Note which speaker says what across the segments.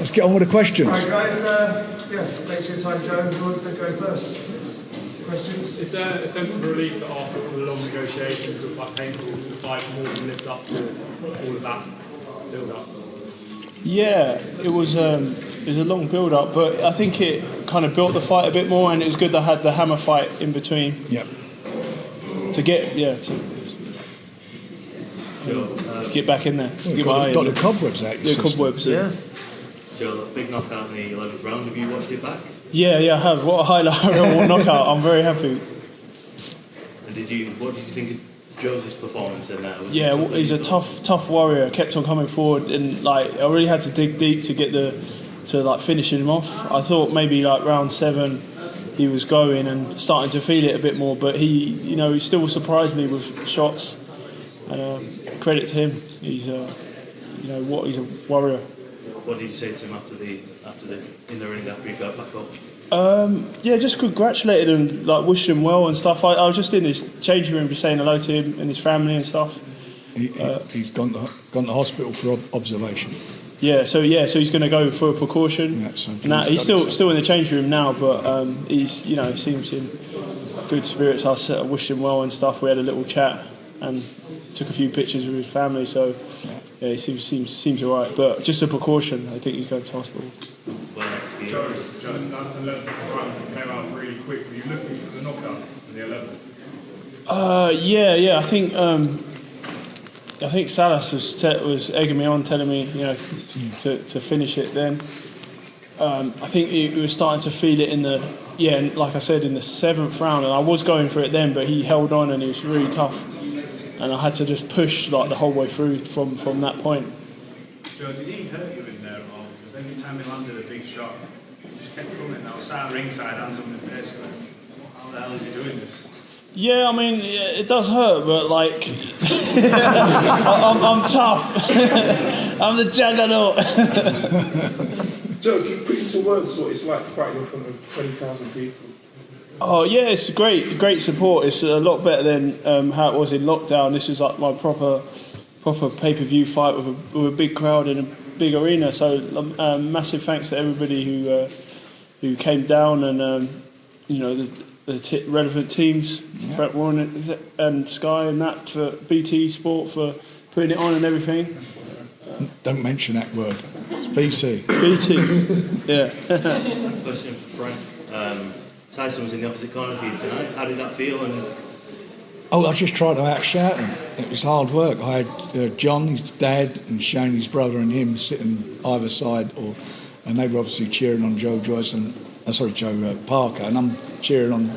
Speaker 1: let's get on with the questions.
Speaker 2: Right, guys. Thanks for your time, Joe. Who wants to go first? Questions?
Speaker 3: Is there a sense of relief that after all the long negotiations of quite painful, the fight more than lived up to all of that build-up?
Speaker 4: Yeah, it was a long build-up, but I think it kind of built the fight a bit more, and it was good that I had the hammer fight in between.
Speaker 1: Yep.
Speaker 4: To get back in there.
Speaker 1: Got the cobwebs out.
Speaker 4: The cobwebs.
Speaker 5: Yeah. Joe, big knockout in the 11th round. Have you watched it back?
Speaker 4: Yeah, I have. What a highlight reel knockout. I'm very happy.
Speaker 5: And what did you think of Joe's performance in that?
Speaker 4: He's a tough warrior. Kept on coming forward, and I really had to dig deep to get finishing him off. I thought maybe round 7 he was going and starting to feel it a bit more, but he still surprised me with shots. And credit to him. He's he's a warrior.
Speaker 5: What did you say to him after the in the ring after he got back up?
Speaker 4: Just congratulated him, wished him well and stuff. I was just in his changing room, just saying hello to him and his family and stuff.
Speaker 1: He's gone to hospital for observation.
Speaker 4: So he's going to go for a precaution.
Speaker 1: Yeah, so
Speaker 4: he's still in the changing room now, but he's he seems in good spirits. I wished him well and stuff. We had a little chat and took a few pictures with his family. So he seems all right, but just a precaution. I think he's going to hospital.
Speaker 3: Joe, that 11th round came out really quick. Were you looking for the knockout in the 11th?
Speaker 4: I think Salas was egging me on, telling me to finish it. Then I think he was starting to feel it in the like I said, in the 7th round, and I was going for it then, but he held on and he was really tough, and I had to just push the whole way through from that point.
Speaker 3: Joe, did he hurt you in there at all? Because every time he landed a big shot, he just kept coming. I was sat ringside, hands on his face, going, how the hell is he doing this?
Speaker 4: Yeah, it does hurt, but I'm tough. I'm the juggernaut.
Speaker 2: Joe, can you put into words what it's like fighting in front of 20,000 people?
Speaker 4: Oh yeah, it's great support. It's a lot better than how it was in lockdown. This is my proper pay-per-view fight with a big crowd in a big arena. So massive thanks to everybody who came down and the relevant teams, Brett Warren and Sky and that, for BT Sport for putting it on and everything.
Speaker 1: Don't mention that word. It's BT.
Speaker 4: BT, yeah.
Speaker 5: Question for Frank. Tyson was in the opposite corner for you tonight. How did that feel?
Speaker 1: I just tried to outshout him. It was hard work. I had John, his dad, and Shane, his brother, and him sitting either side, and they were obviously cheering on Joe Parker, and I'm cheering on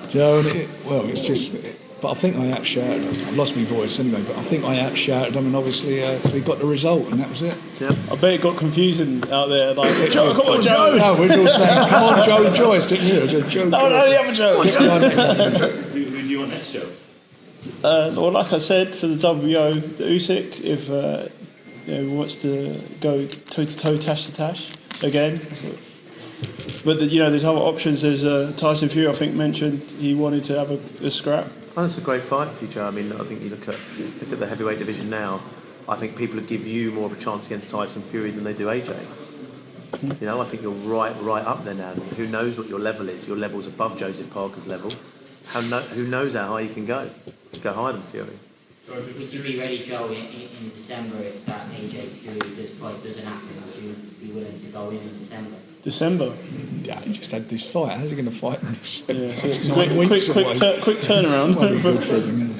Speaker 1: Joe. And it's just. But I think I outshouted him. I've lost my voice anyway, but I think I outshouted him, and obviously we got the result, and that was it.
Speaker 4: Yep. I bet it got confusing out there. Joe, come on, Joe!
Speaker 1: No, we were all saying, come on, Joe Joyce, didn't you? Joe
Speaker 4: no, the other Joe.
Speaker 5: Who do you want next, Joe?
Speaker 4: Like I said, for the WO, the Usyk, if he wants to go toe-to-toe, tash-to-tash again. But there's other options. There's Tyson Fury, I think, mentioned he wanted to have a scrap.
Speaker 6: Oh, that's a great fight for you, Joe. I think you look at the heavyweight division now. I think people would give you more of a chance against Tyson Fury than they do AJ. I think you're right up there now. Who knows what your level is? Your level's above Joseph Parker's level. Who knows how high you can go? You can go higher than Fury.
Speaker 7: Would you be ready, Joe, in December if that AJ Fury fight doesn't happen? Would you be willing to go in December?
Speaker 1: December? Yeah, he just had this fight. How's he going to fight in December?
Speaker 4: Yeah, so it's quick turnaround.
Speaker 1: Might be good for him,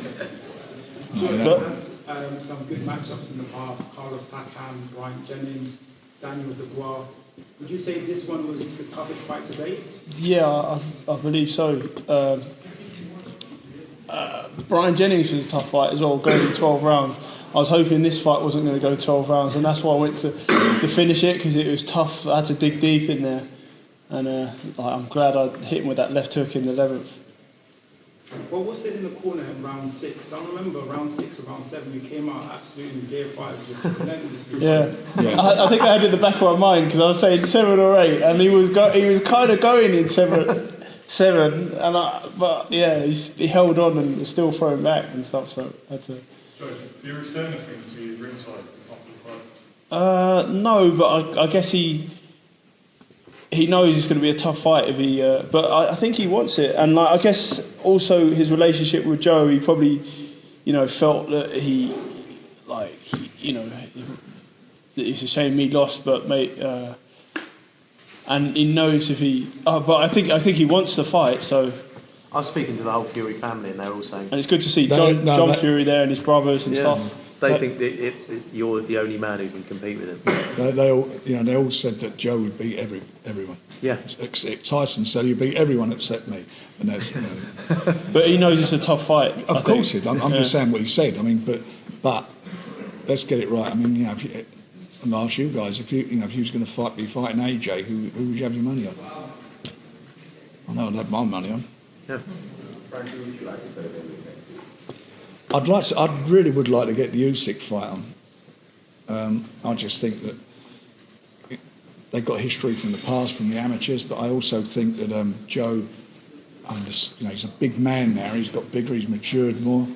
Speaker 8: some good matchups in the past. Carlos Takam, Brian Jennings, Daniel Dubois. Would you say this one was the toughest fight to date?
Speaker 4: Yeah, I believe so. Brian Jennings was a tough fight as well, going 12 rounds. I was hoping this fight wasn't going to go 12 rounds, and that's why I went to finish it, because it was tough. I had to dig deep in there, and I'm glad I hit him with that left hook in the 11th.
Speaker 8: Well, what's it in the corner in round 6? I remember round 6 or round 7, you came out absolutely in gear 5, just relentlessly.
Speaker 4: Yeah. I think I had it in the back of my mind, because I was saying 7 or 8, and he was kind of going in 7, he held on and was still throwing back and stuff. So I had to.
Speaker 3: George, do you return a thing to ringside after the fight?
Speaker 4: No, but I guess he knows it's going to be a tough fight if he. But I think he wants it, and I guess also his relationship with Joe, he probably, felt that that it's a shame he lost, but and he knows if he. But I think he wants to fight, so.
Speaker 6: I was speaking to the whole Fury family, and they're all saying.
Speaker 4: And it's good to see John Fury there and his brothers and stuff.
Speaker 6: They think that you're the only man who can compete with him.
Speaker 1: They all said that Joe would beat everyone.
Speaker 6: Yeah.
Speaker 1: Tyson said he'd beat everyone except me, and that's.
Speaker 4: But he knows it's a tough fight.
Speaker 1: Of course, I'm just saying what he said. I mean, but let's get it right. I mean, I'm ask you guys if you was going to be fighting AJ, who would you have your money on? I know I'd have my money on.
Speaker 6: Yeah.
Speaker 9: Frank, who would you like to put it in next?
Speaker 1: I really would like to get the Usyk fight on. I just think that they've got history from the past, from the amateurs, but I also think that Joe, he's a big man now. He's got bigger. He's matured more,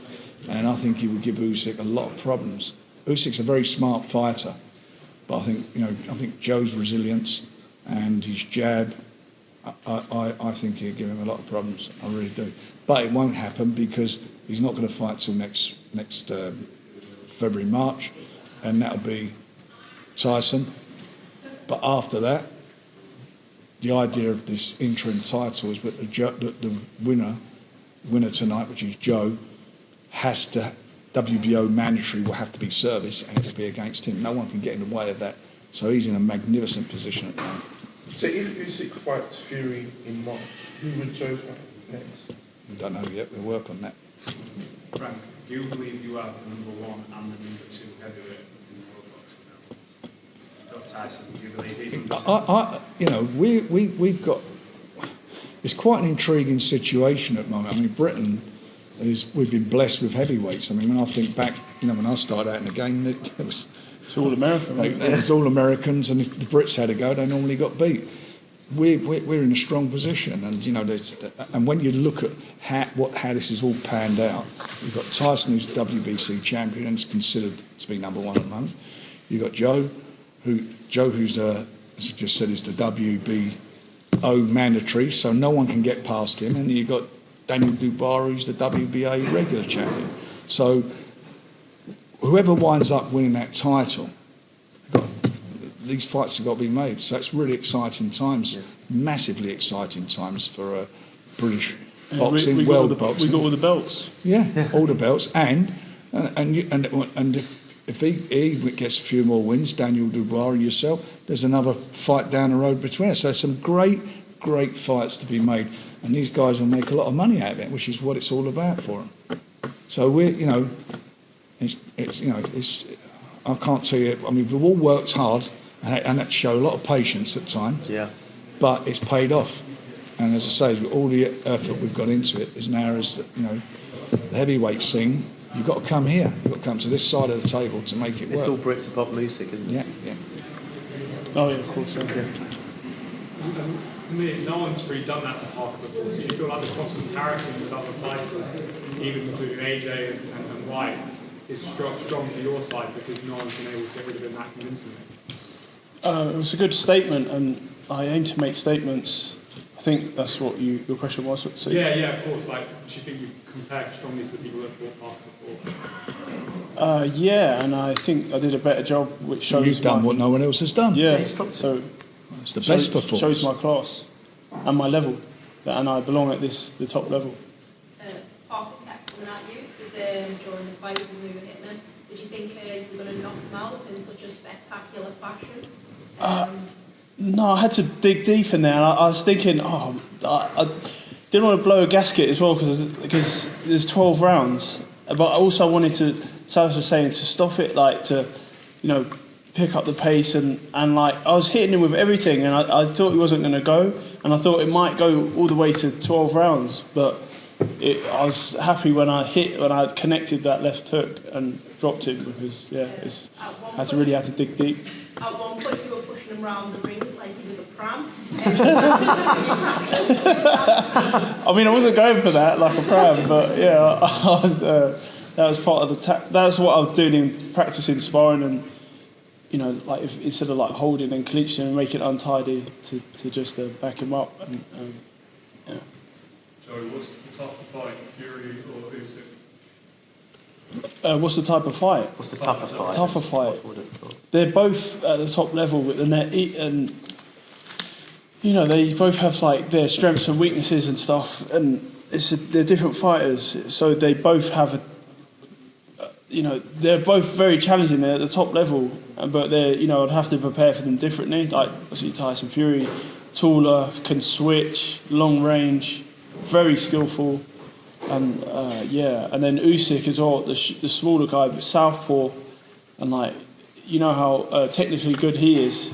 Speaker 1: and I think he would give Usyk a lot of problems. Usyk's a very smart fighter, but I think Joe's resilience and his jab. I think he'll give him a lot of problems. I really do. But it won't happen because he's not going to fight till next February, March, and that'll be Tyson. But after that, the idea of this interim title is that the winner tonight, which is Joe, has to, WBO mandatory will have to be service, and it will be against him. No one can get in the way of that. So he's in a magnificent position at the moment.
Speaker 10: So if Usyk fights Fury in March, who would Joe fight next?
Speaker 1: We don't know yet. We'll work on that.
Speaker 3: Frank, do you believe you are the number one and the number two heavyweight in the world boxing now? You've got Tyson. Do you believe he's number two?
Speaker 1: We've got. It's quite an intriguing situation at the moment. I mean, Britain we've been blessed with heavyweights. I mean, when I think back, when I started out in the game, it was.
Speaker 4: It's all American.
Speaker 1: It was all Americans, and if the Brits had a go, they normally got beat. We're in a strong position, and and when you look at how this is all panned out, you've got Tyson, who's WBC champion and is considered to be number one at the moment. You've got Joe, who's as I just said, is the WBO mandatory, so no one can get past him, and you've got Daniel Dubois, who's the WBA regular champion. So whoever winds up winning that title, these fights have got to be made. So it's really exciting times, massively exciting times for British boxing, world boxing.
Speaker 4: We got all the belts.
Speaker 1: Yeah, all the belts, and if he gets a few more wins, Daniel Dubois and yourself, there's another fight down the road between us. So there's some great fights to be made, and these guys will make a lot of money out of it, which is what it's all about for them. So we're, it's I can't tell you. I mean, we've all worked hard, and that showed a lot of patience at times.
Speaker 6: Yeah.
Speaker 1: But it's paid off, and as I say, with all the effort we've got into it, is now the heavyweight scene. You've got to come here. You've got to come to this side of the table to make it work.
Speaker 6: It's all Brits apart from Usyk, isn't it?
Speaker 1: Yeah.
Speaker 4: Oh yeah, of course. Yeah.
Speaker 11: For me, no one's really done that to Parker before, so you feel like the cross comparison with other fighters, even including AJ and White, is strong for your side because no one's been able to get rid of him that convincingly.
Speaker 4: It was a good statement, and I aim to make statements. I think that's what your question was. So.
Speaker 11: Yeah, of course. Like, do you think you compare strongly to the people that fought Parker before?
Speaker 4: Yeah, and I think I did a better job, which shows
Speaker 1: You've done what no one else has done.
Speaker 4: Yeah, so
Speaker 1: it's the best performance.
Speaker 4: Shows my class and my level, and I belong at the top level.
Speaker 12: Parker kept coming at you during the fight when we were hitting him. Did you think you were going to knock him out in such a spectacular fashion?
Speaker 4: No, I had to dig deep in there. I was thinking, I didn't want to blow a gasket as well because there's 12 rounds. But also I wanted to, Salas was saying, to stop it, like to, pick up the pace and like I was hitting him with everything, and I thought he wasn't going to go, and I thought it might go all the way to 12 rounds, but I was happy when I connected that left hook and dropped him because I had to dig deep.
Speaker 12: At one point you were pushing him around the ring like he was a pram.
Speaker 4: I mean, I wasn't going for that like a pram, but yeah, that was part of the that's what I was doing in practicing sparring, and like instead of like holding and clinching and making it untidy, to just back him up. And yeah.
Speaker 11: Joey, what's the tougher fight, Fury or Usyk?
Speaker 4: What's the type of fight?
Speaker 6: What's the tougher fight?
Speaker 4: Tougher fight.
Speaker 6: What's more difficult?
Speaker 4: They're both at the top level with the net, and they both have like their strengths and weaknesses and stuff, and they're different fighters. So they both have they're both very challenging. They're at the top level, but I'd have to prepare for them differently. Like obviously Tyson Fury, taller, can switch, long range, very skillful. And and then Usyk as well, the smaller guy, but southpaw, and like how technically good he is.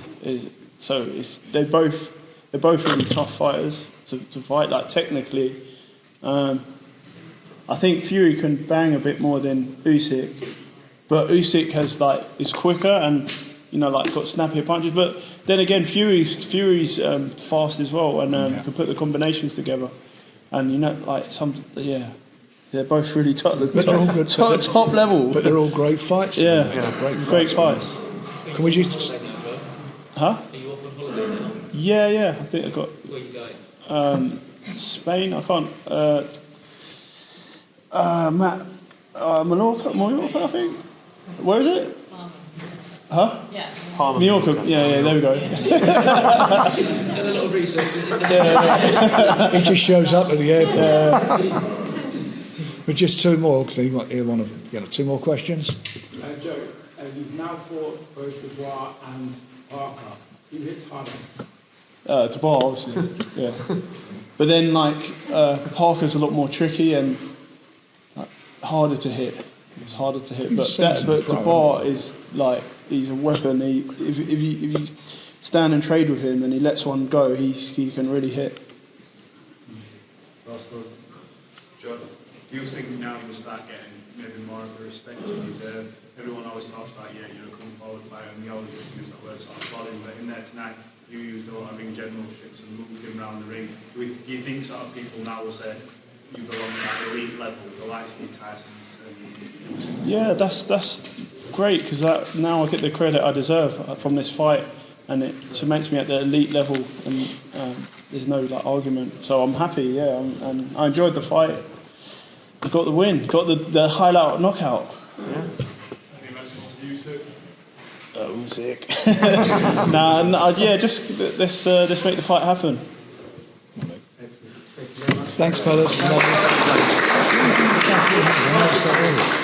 Speaker 4: So they're both really tough fighters to fight. Like technically, I think Fury can bang a bit more than Usyk, but Usyk is quicker and got snappier punches. But then again, Fury's fast as well, and can put the combinations together. And they're both really top level.
Speaker 1: But they're all great fights.
Speaker 4: Yeah, great fights.
Speaker 1: Can we just?
Speaker 4: Huh?
Speaker 13: Are you off on holiday now?
Speaker 4: Yeah. I think I got.
Speaker 13: Where are you going?
Speaker 4: Spain. I can't. Mallorca, I think. Where is it? Huh?
Speaker 13: Yeah.
Speaker 4: Mallorca. Yeah. There we go.
Speaker 13: Done a little research.
Speaker 1: He just shows up at the airport. But just two more, because he want to, 2 more questions.
Speaker 8: Joe, you've now fought both Dubois and Parker. Who hits harder?
Speaker 4: Dubois, obviously. Yeah. But then, Parker's a lot more tricky and harder to hit. It's harder to hit. But Dubois is he's a weapon. If you stand and trade with him and he lets one go, he can really hit.
Speaker 3: Joe, do you think now we'll start getting maybe more of the respect to deserve? Everyone always talks about, you're a come forward fighter, and we always use that word sort of plodding, but in there tonight, you used a lot of ring generalships and moved him around the ring. Do you think sort of people now will say you belong at that elite level, the likes of Tyson's and
Speaker 4: Yeah, that's great, because now I get the credit I deserve from this fight, and it cements me at the elite level, and there's no argument. So I'm happy, and I enjoyed the fight. I got the win, got the highlight knockout.
Speaker 11: Any message to Usyk?
Speaker 4: Usyk. Just let's make the fight happen.
Speaker 1: Thanks, fellas.